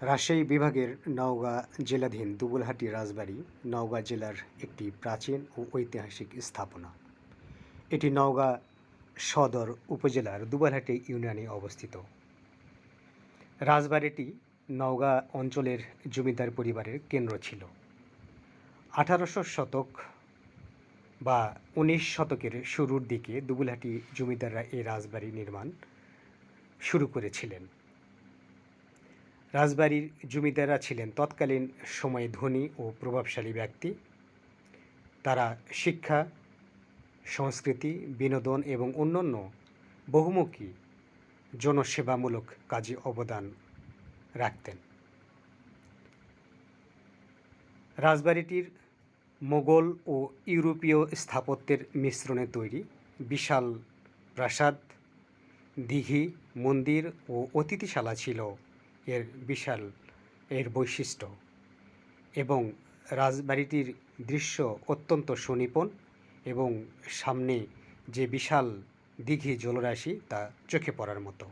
রাজশাহী বিভাগের নওগাঁ জেলাধীন দুবুলহাটি রাজবাড়ী নওগাঁ জেলার একটি প্রাচীন ও ঐতিহাসিক স্থাপনা। এটি নওগাঁ সদর উপজেলার দুবুলহাটি ইউনিয়নে অবস্থিত। রাজবাড়িটি নওগাঁ অঞ্চলের জমিদার পরিবারের কেন্দ্র ছিল। 1800 শতক বা 19 শতকের শুরুর দিকে দুবুলহাটি জমিদাররা এই রাজবাড়ি নির্মাণ শুরু করেছিলেন। রাজবাড়ির জমিদাররা ছিলেন তৎকালীন সময়ে ধনী ও প্রভাবশালী ব্যক্তি। তারা শিক্ষা, সংস্কৃতি, বিনোদন এবং অন্যান্য বহুমুখী জনসেবামূলক কাজে অবদান রাখতেন। রাজবাড়িটির মোগল ও ইউরোপীয় স্থাপত্যের মিশ্রণে তৈরি বিশাল প্রাসাদ, দিঘি, মন্দির ও অতিথিশালা ছিল এর বৈশিষ্ট্য, এবং রাজবাড়িটির দৃশ্য অত্যন্ত সুনিপুণ এবং সামনে যে বিশাল দিঘি জলরাশি তা চোখে পড়ার মতো।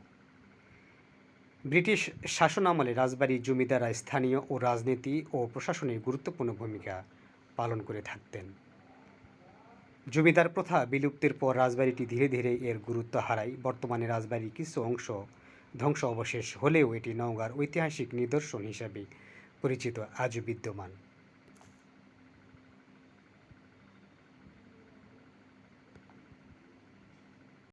ব্রিটিশ শাসনামলে রাজবাড়ির জমিদাররা স্থানীয় ও রাজনীতি ও প্রশাসনে গুরুত্বপূর্ণ ভূমিকা পালন করে থাকতেন। জমিদার প্রথা বিলুপ্তির পর রাজবাড়িটি ধীরে ধীরে এর গুরুত্ব হারায়। বর্তমানে রাজবাড়ির কিছু অংশ ধ্বংস অবশেষ হলেও এটি নওগাঁর ঐতিহাসিক নিদর্শন হিসাবে পরিচিত আজও বিদ্যমান।